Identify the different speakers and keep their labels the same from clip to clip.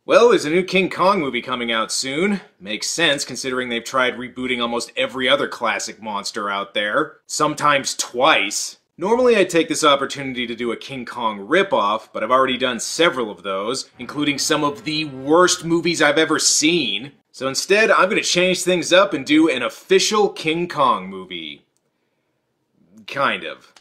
Speaker 1: Well, there's a new King Kong movie coming out soon. Makes sense considering they've tried rebooting almost every other classic monster out there. Sometimes twice. Normally I'd take this opportunity to do a King Kong ripoff, but I've already done several of those, including some of the worst movies I've ever seen. So instead, I'm gonna change things up and do an official King Kong movie. Kind of.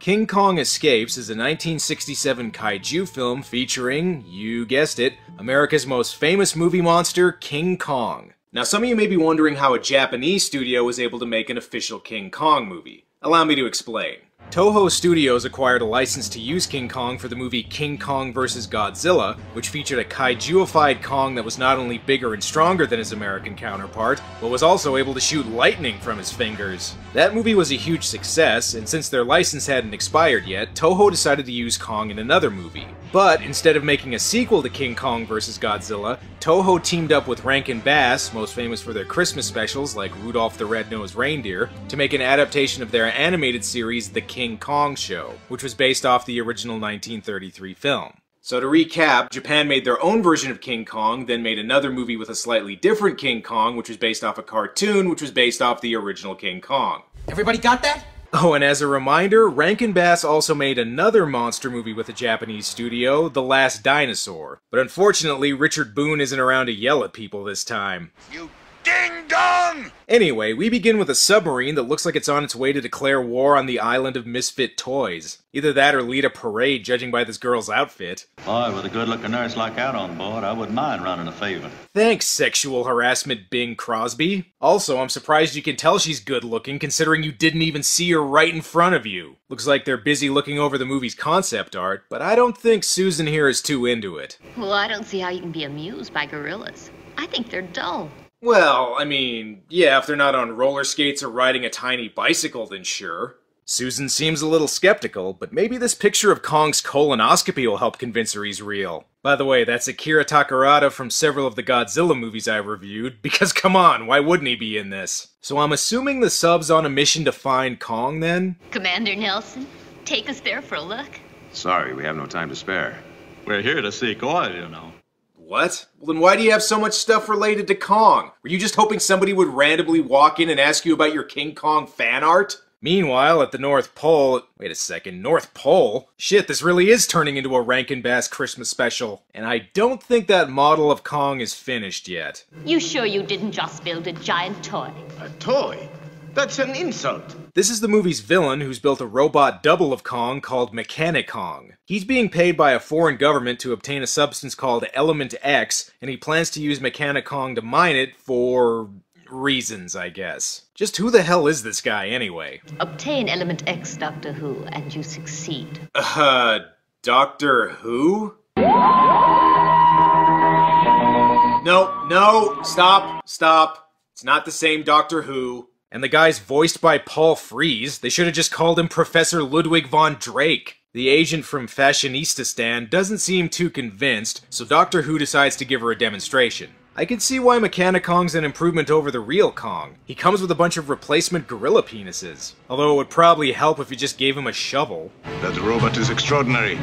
Speaker 1: King Kong Escapes is a 1967 kaiju film featuring, you guessed it, America's most famous movie monster, King Kong. Now some of you may be wondering how a Japanese studio was able to make an official King Kong movie. Allow me to explain. Toho Studios acquired a license to use King Kong for the movie King Kong vs. Godzilla, which featured a kaiju-ified Kong that was not only bigger and stronger than his American counterpart, but was also able to shoot lightning from his fingers. That movie was a huge success, and since their license hadn't expired yet, Toho decided to use Kong in another movie. But instead of making a sequel to King Kong vs. Godzilla, Toho teamed up with Rankin Bass, most famous for their Christmas specials like Rudolph the Red-Nosed Reindeer, to make an adaptation of their animated series The King Kong Show, which was based off the original 1933 film. So to recap, Japan made their own version of King Kong, then made another movie with a slightly different King Kong, which was based off a cartoon, which was based off the original King Kong.
Speaker 2: Everybody got that?
Speaker 1: Oh, and as a reminder, Rankin Bass also made another monster movie with a Japanese studio, The Last Dinosaur. But unfortunately, Richard Boone isn't around to yell at people this time.
Speaker 3: You ding-dong!
Speaker 1: Anyway, we begin with a submarine that looks like it's on its way to declare war on the island of misfit toys. Either that or lead a parade, judging by this girl's outfit.
Speaker 4: Boy, with a good-looking nurse like that on board, I wouldn't mind running a favor.
Speaker 1: Thanks, sexual harassment Bing Crosby. Also, I'm surprised you can tell she's good-looking, considering you didn't even see her right in front of you. Looks like they're busy looking over the movie's concept art, but I don't think Susan here is too into it.
Speaker 5: Well, I don't see how you can be amused by gorillas. I think they're dull.
Speaker 1: Well, I mean, yeah, if they're not on roller skates or riding a tiny bicycle, then sure. Susan seems a little skeptical, but maybe this picture of Kong's colonoscopy will help convince her he's real. By the way, that's Akira Takarada from several of the Godzilla movies I reviewed, because come on, why wouldn't he be in this? So I'm assuming the sub's on a mission to find Kong, then?
Speaker 5: Commander Nelson, take us there for a look.
Speaker 6: Sorry, we have no time to spare.
Speaker 4: We're here to seek oil, you know.
Speaker 1: What? Well, then why do you have so much stuff related to Kong? Were you just hoping somebody would randomly walk in and ask you about your King Kong fan art? Meanwhile, at the North Pole... Wait a second, North Pole? Shit, this really is turning into a Rankin Bass Christmas special. And I don't think that model of Kong is finished yet.
Speaker 5: You sure you didn't just build a giant toy?
Speaker 3: A toy? That's an insult.
Speaker 1: This is the movie's villain who's built a robot double of Kong called Mechanic Kong. He's being paid by a foreign government to obtain a substance called Element X, and he plans to use Mechanic Kong to mine it for... reasons, I guess. Just who the hell is this guy, anyway?
Speaker 5: Obtain Element X, Doctor Who, and you succeed.
Speaker 1: Doctor Who? No, stop. It's not the same Doctor Who. And the guy's voiced by Paul Frees. They should have just called him Professor Ludwig von Drake. The agent from Fashionistastan doesn't seem too convinced, so Doctor Who decides to give her a demonstration. I can see why Mechanic Kong's an improvement over the real Kong. He comes with a bunch of replacement gorilla penises. Although it would probably help if you just gave him a shovel.
Speaker 3: That robot is extraordinary.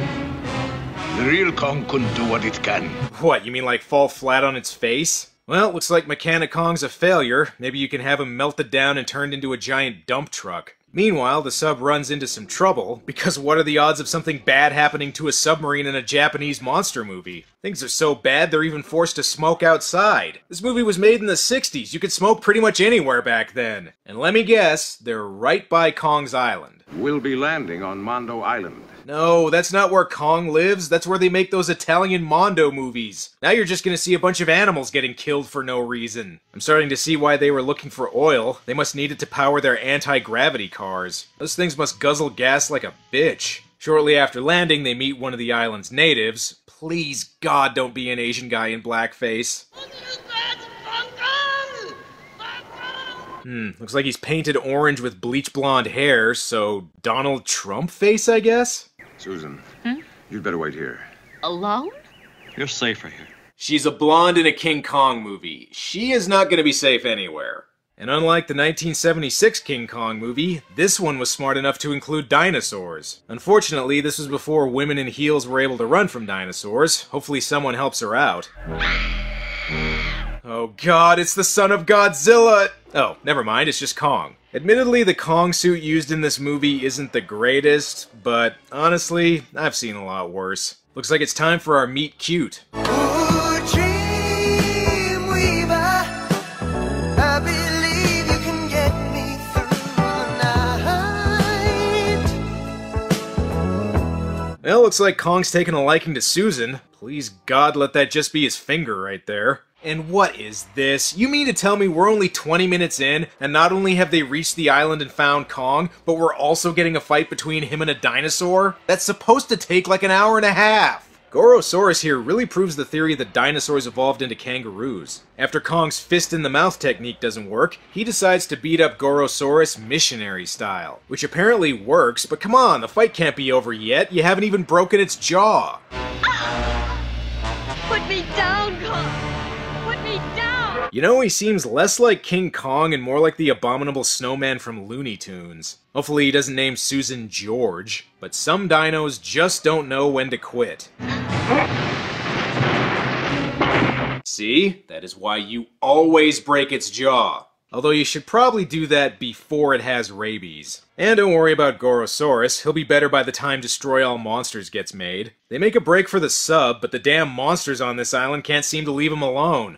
Speaker 3: The real Kong couldn't do what it can.
Speaker 1: What, you mean like fall flat on its face? Well, looks like Mechanic Kong's a failure. Maybe you can have him melted down and turned into a giant dump truck. Meanwhile, the sub runs into some trouble, because what are the odds of something bad happening to a submarine in a Japanese monster movie? Things are so bad they're even forced to smoke outside. This movie was made in the 60s, you could smoke pretty much anywhere back then. And let me guess, they're right by Kong's Island.
Speaker 6: We'll be landing on Mondo Island.
Speaker 1: No, that's not where Kong lives. That's where they make those Italian Mondo movies. Now you're just gonna see a bunch of animals getting killed for no reason. I'm starting to see why they were looking for oil. They must need it to power their anti-gravity cars. Those things must guzzle gas like a bitch. Shortly after landing, they meet one of the island's natives. Please, God, don't be an Asian guy in blackface. Looks like he's painted orange with bleach blonde hair, so Donald Trump face, I guess?
Speaker 6: Susan, you'd better wait here.
Speaker 5: Alone?
Speaker 4: You're safer here.
Speaker 1: She's a blonde in a King Kong movie. She is not gonna be safe anywhere. And unlike the 1976 King Kong movie, this one was smart enough to include dinosaurs. Unfortunately, this was before women in heels were able to run from dinosaurs. Hopefully someone helps her out. Oh god, it's the son of Godzilla! Oh, never mind, it's just Kong. Admittedly, the Kong suit used in this movie isn't the greatest, but honestly, I've seen a lot worse. Looks like it's time for our meet cute. Well, looks like Kong's taken a liking to Susan. Please God, let that just be his finger right there. And what is this? You mean to tell me we're only 20 minutes in, and not only have they reached the island and found Kong, but we're also getting a fight between him and a dinosaur? That's supposed to take like an hour and a half! Gorosaurus here really proves the theory that dinosaurs evolved into kangaroos. After Kong's fist-in-the-mouth technique doesn't work, he decides to beat up Gorosaurus missionary style. Which apparently works, but come on, the fight can't be over yet, you haven't even broken its jaw!
Speaker 5: Put me down, Kong! Put me down!
Speaker 1: You know, he seems less like King Kong and more like the abominable snowman from Looney Tunes. Hopefully he doesn't name Susan George, but some dinos just don't know when to quit. See? That is why you always break its jaw. Although you should probably do that before it has rabies. And don't worry about Gorosaurus, he'll be better by the time Destroy All Monsters gets made. They make a break for the sub, but the damn monsters on this island can't seem to leave him alone.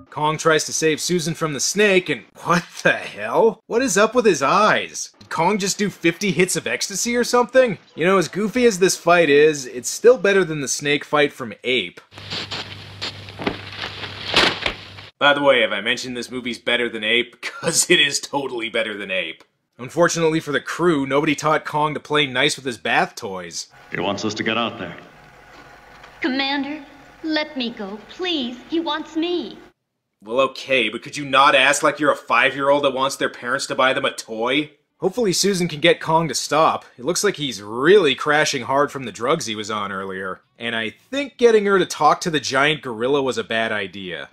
Speaker 1: Kong tries to save Susan from the snake, and what the hell? What is up with his eyes? Did Kong just do 50 hits of ecstasy or something? You know, as goofy as this fight is, it's still better than the snake fight from Ape. By the way, have I mentioned this movie's better than Ape? Because it is totally better than Ape. Unfortunately for the crew, nobody taught Kong to play nice with his bath toys.
Speaker 4: He wants us to get out there.
Speaker 5: Commander, let me go, please. He wants me.
Speaker 1: Well, okay, but could you not ask like you're a 5-year-old that wants their parents to buy them a toy? Hopefully Susan can get Kong to stop. It looks like he's really crashing hard from the drugs he was on earlier. And I think getting her to talk to the giant gorilla was a bad idea.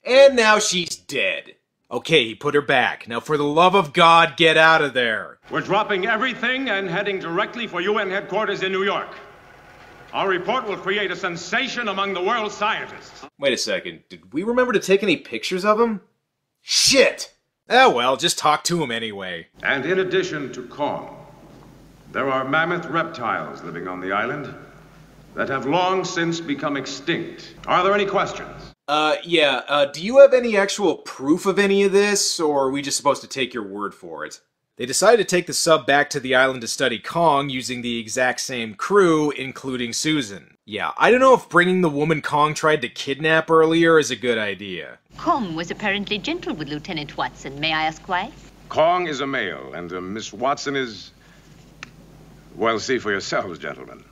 Speaker 1: And now she's dead. Okay, he put her back. Now for the love of God, get out of there.
Speaker 2: We're dropping everything and heading directly for UN headquarters in New York. Our report will create a sensation among the world's scientists.
Speaker 1: Wait a second, did we remember to take any pictures of him? Shit! Oh well, just talk to him anyway.
Speaker 6: And in addition to Kong, there are mammoth reptiles living on the island that have long since become extinct. Are there any questions?
Speaker 1: Do you have any actual proof of any of this, or are we just supposed to take your word for it? They decided to take the sub back to the island to study Kong using the exact same crew, including Susan. Yeah, I don't know if bringing the woman Kong tried to kidnap earlier is a good idea.
Speaker 5: Kong was apparently gentle with Lieutenant Watson. May I ask why?
Speaker 6: Kong is a male, and Miss Watson is... Well, see for yourselves, gentlemen.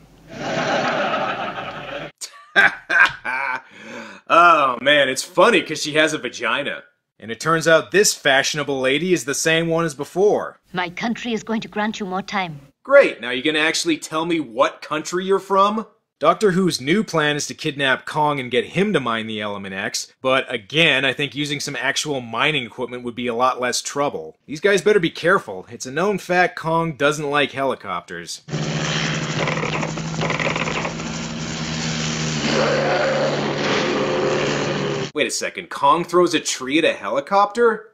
Speaker 1: Oh man, it's funny because she has a vagina. And it turns out this fashionable lady is the same one as before.
Speaker 5: My country is going to grant you more time.
Speaker 1: Great, now you gonna actually tell me what country you're from? Doctor Who's new plan is to kidnap Kong and get him to mine the Element X, but again, I think using some actual mining equipment would be a lot less trouble. These guys better be careful. It's a known fact Kong doesn't like helicopters. Wait a second, Kong throws a tree at a helicopter?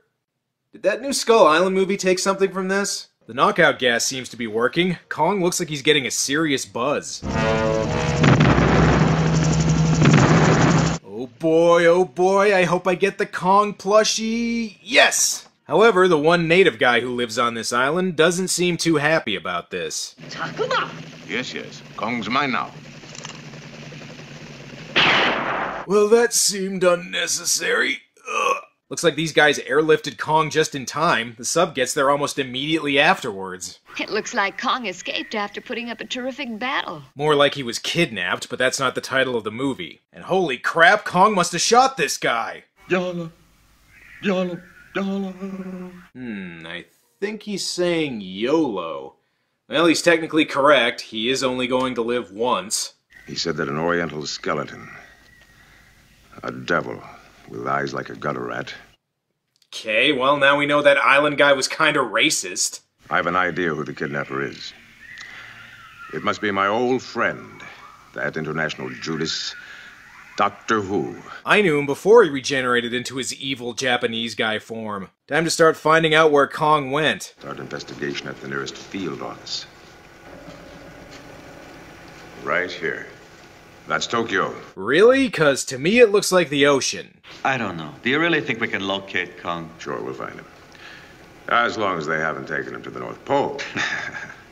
Speaker 1: Did that new Skull Island movie take something from this? The knockout gas seems to be working. Kong looks like he's getting a serious buzz. Oh boy, I hope I get the Kong plushie. Yes! However, the one native guy who lives on this island doesn't seem too happy about this.
Speaker 3: Yes. Kong's mine now.
Speaker 1: Well, that seemed unnecessary. Ugh. Looks like these guys airlifted Kong just in time. The sub gets there almost immediately afterwards.
Speaker 5: It looks like Kong escaped after putting up a terrific battle.
Speaker 1: More like he was kidnapped, but that's not the title of the movie. And holy crap, Kong must have shot this guy!
Speaker 3: YOLO.
Speaker 1: I think he's saying YOLO. Well, he's technically correct. He is only going to live once.
Speaker 6: He said that an oriental skeleton A devil with eyes like a gutter rat.
Speaker 1: Okay, well, now we know that island guy was kinda racist.
Speaker 6: I have an idea who the kidnapper is. It must be my old friend, that international Judas, Doctor Who.
Speaker 1: I knew him before he regenerated into his evil Japanese guy form. Time to start finding out where Kong went.
Speaker 6: Start investigation at the nearest field office. Right here. That's Tokyo.
Speaker 1: Really? 'Cause to me it looks like the ocean.
Speaker 4: I don't know. Do you really think we can locate Kong?
Speaker 6: Sure, we'll find him. As long as they haven't taken him to the North Pole.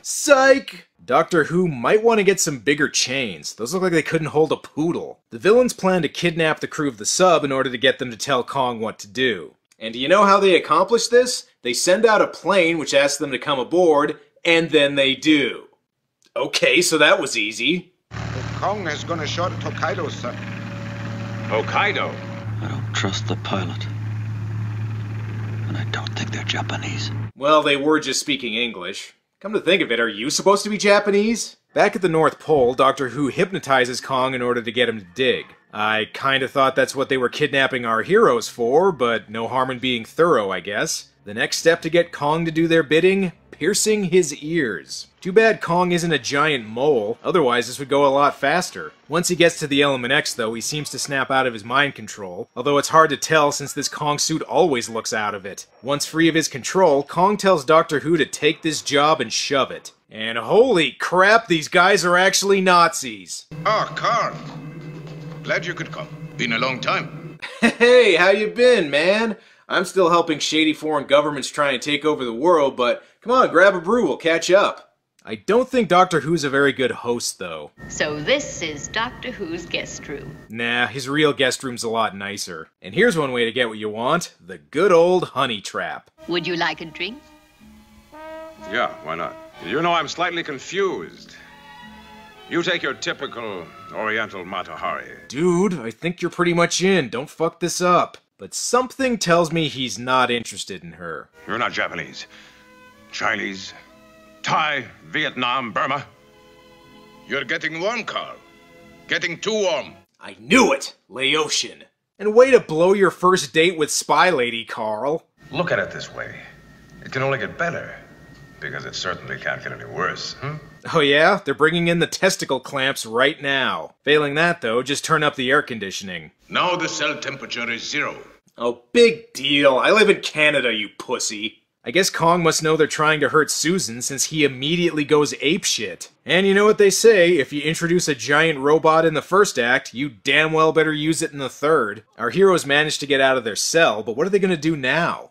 Speaker 1: Psych! Doctor Who might want to get some bigger chains. Those look like they couldn't hold a poodle. The villains plan to kidnap the crew of the sub in order to get them to tell Kong what to do. And do you know how they accomplish this? They send out a plane which asks them to come aboard, and then they do. Okay, so that was easy.
Speaker 3: Kong has gone ashore at Hokkaido, sir.
Speaker 6: Hokkaido?
Speaker 4: I don't trust the pilot. And I don't think they're Japanese.
Speaker 1: Well, they were just speaking English. Come to think of it, are you supposed to be Japanese? Back at the North Pole, Doctor Who hypnotizes Kong in order to get him to dig. I kinda thought that's what they were kidnapping our heroes for, but no harm in being thorough, I guess. The next step to get Kong to do their bidding? Piercing his ears. Too bad Kong isn't a giant mole, otherwise this would go a lot faster. Once he gets to the Element X though, he seems to snap out of his mind control, although it's hard to tell since this Kong suit always looks out of it. Once free of his control, Kong tells Doctor Who to take this job and shove it. And holy crap, these guys are actually Nazis!
Speaker 3: Oh, Carl. Glad you could come. Been a long time.
Speaker 1: Hey, how you been, man? I'm still helping shady foreign governments try and take over the world, but come on, grab a brew, we'll catch up. I don't think Doctor Who's a very good host, though.
Speaker 5: So this is Doctor Who's guest room.
Speaker 1: Nah, his real guest room's a lot nicer. And here's one way to get what you want, the good old honey trap.
Speaker 5: Would you like a drink?
Speaker 6: Yeah, why not? You know, I'm slightly confused. You take your typical Oriental Matahari.
Speaker 1: Dude, I think you're pretty much in, don't fuck this up. But something tells me he's not interested in her.
Speaker 6: You're not Japanese. Chinese, Thai, Vietnam, Burma.
Speaker 3: You're getting warm, Carl. Getting too warm.
Speaker 1: I knew it! Laotian. And way to blow your first date with Spy Lady, Carl.
Speaker 6: Look at it this way. It can only get better. Because it certainly can't get any worse,
Speaker 1: Oh yeah? They're bringing in the testicle clamps right now. Failing that, though, just turn up the air conditioning.
Speaker 3: Now the cell temperature is 0.
Speaker 1: Oh, big deal. I live in Canada, you pussy. I guess Kong must know they're trying to hurt Susan since he immediately goes apeshit. And you know what they say, if you introduce a giant robot in the first act, you damn well better use it in the third. Our heroes managed to get out of their cell, but what are they gonna do now?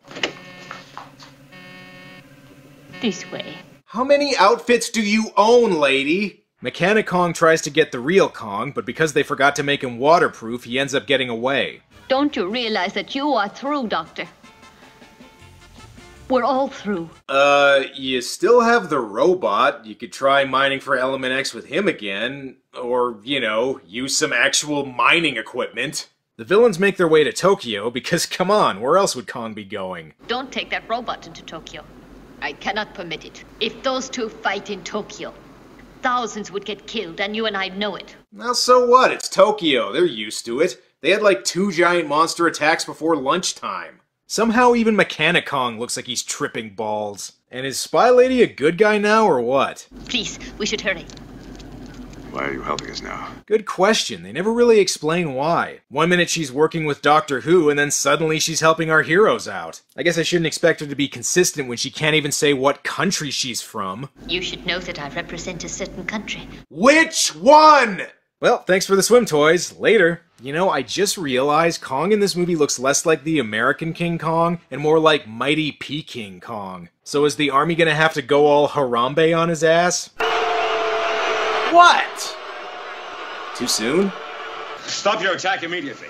Speaker 5: This way.
Speaker 1: How many outfits do you own, lady? Mechanic Kong tries to get the real Kong, but because they forgot to make him waterproof, he ends up getting away.
Speaker 5: Don't you realize that you are through, Doctor? We're all through.
Speaker 1: You still have the robot. You could try mining for Element X with him again. Or, you know, use some actual mining equipment. The villains make their way to Tokyo because, come on, where else would Kong be going?
Speaker 5: Don't take that robot into Tokyo. I cannot permit it. If those two fight in Tokyo, thousands would get killed, and you and I know it.
Speaker 1: Well, so what? It's Tokyo. They're used to it. They had like 2 giant monster attacks before lunchtime. Somehow even Mechanic Kong looks like he's tripping balls. And is Spy Lady a good guy now, or what?
Speaker 5: Please, we should hurry.
Speaker 6: Why are you helping us now?
Speaker 1: Good question. They never really explain why. One minute she's working with Doctor Who, and then suddenly she's helping our heroes out. I guess I shouldn't expect her to be consistent when she can't even say what country she's from.
Speaker 5: You should know that I represent a certain country.
Speaker 1: Which one? Well, thanks for the swim toys. Later. You know, I just realized Kong in this movie looks less like the American King Kong and more like Mighty Peking Kong. So is the army gonna have to go all Harambe on his ass? What? Too soon?
Speaker 2: Stop your attack immediately.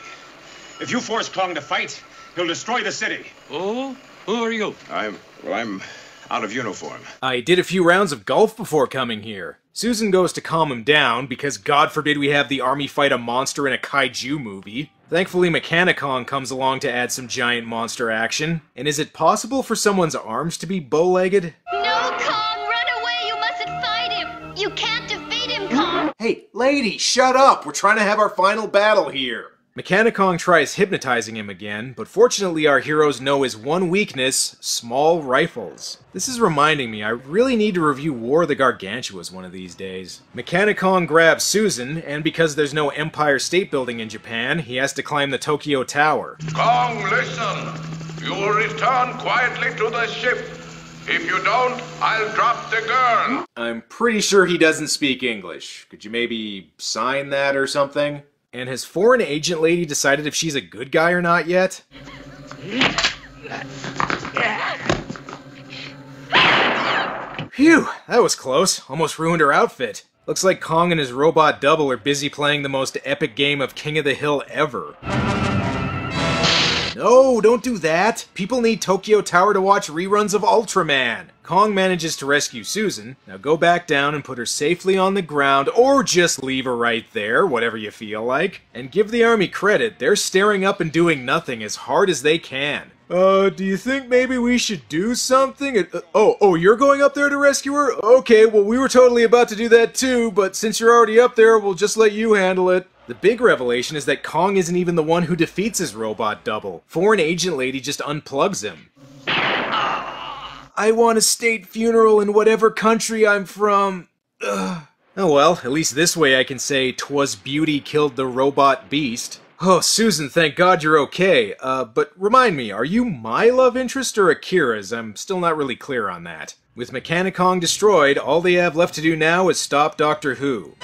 Speaker 2: If you force Kong to fight, he'll destroy the city.
Speaker 4: Oh? Who are you?
Speaker 6: I'm out of uniform.
Speaker 1: I did a few rounds of golf before coming here. Susan goes to calm him down because God forbid we have the army fight a monster in a kaiju movie. Thankfully Mechanic Kong comes along to add some giant monster action. And is it possible for someone's arms to be bow-legged?
Speaker 5: No, Kong! Run away! You mustn't fight him! You can't defeat him, Kong!
Speaker 1: Hey, lady, shut up! We're trying to have our final battle here. Mechanicong tries hypnotizing him again, but fortunately our heroes know his one weakness, small rifles. This is reminding me, I really need to review War of the Gargantuas one of these days. Mechanicong grabs Susan, and because there's no Empire State Building in Japan, he has to climb the Tokyo Tower.
Speaker 3: Kong, listen! You will return quietly to the ship. If you don't, I'll drop the girl.
Speaker 1: I'm pretty sure he doesn't speak English. Could you maybe sign that or something? And has foreign agent lady decided if she's a good guy or not yet? Phew, that was close. Almost ruined her outfit. Looks like Kong and his robot double are busy playing the most epic game of King of the Hill ever. No, don't do that! People need Tokyo Tower to watch reruns of Ultraman! Kong manages to rescue Susan. Now go back down and put her safely on the ground, or just leave her right there, whatever you feel like. And give the army credit, they're staring up and doing nothing as hard as they can. Do you think maybe we should do something? Oh, you're going up there to rescue her? Okay, well we were totally about to do that too, but since you're already up there, we'll just let you handle it. The big revelation is that Kong isn't even the one who defeats his robot double. Foreign agent lady just unplugs him. I want a state funeral in whatever country I'm from. Ugh. Oh well, at least this way I can say 'twas beauty killed the robot beast. Oh, Susan, thank God you're okay. But remind me, are you my love interest or Akira's? I'm still not really clear on that. With Mechanicong destroyed, all they have left to do now is stop Doctor Who.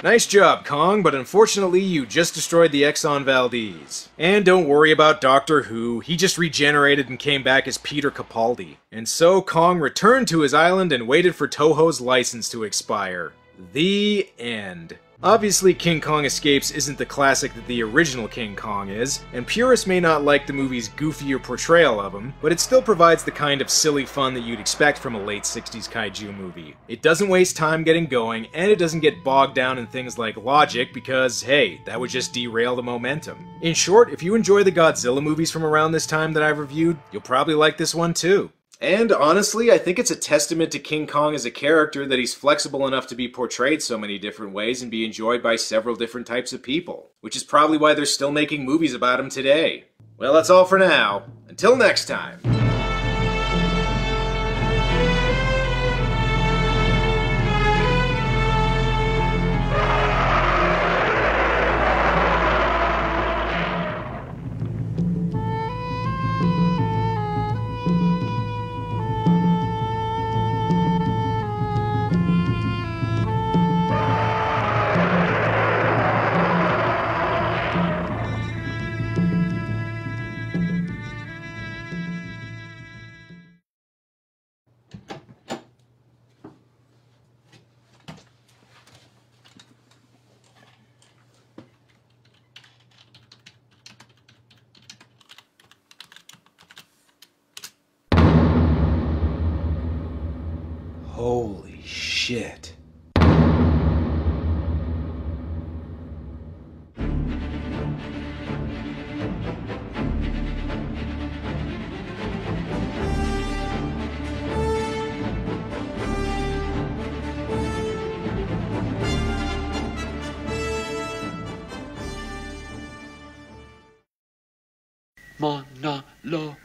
Speaker 1: Nice job, Kong, but unfortunately you just destroyed the Exxon Valdez. And don't worry about Doctor Who, he just regenerated and came back as Peter Capaldi. And so Kong returned to his island and waited for Toho's license to expire. The end. Obviously, King Kong Escapes isn't the classic that the original King Kong is, and purists may not like the movie's goofier portrayal of him, but it still provides the kind of silly fun that you'd expect from a late 60s kaiju movie. It doesn't waste time getting going, and it doesn't get bogged down in things like logic because, hey, that would just derail the momentum. In short, if you enjoy the Godzilla movies from around this time that I've reviewed, you'll probably like this one too. And honestly, I think it's a testament to King Kong as a character that he's flexible enough to be portrayed so many different ways and be enjoyed by several different types of people. Which is probably why they're still making movies about him today. Well, that's all for now. Until next time. Holy shit.
Speaker 4: Monolo.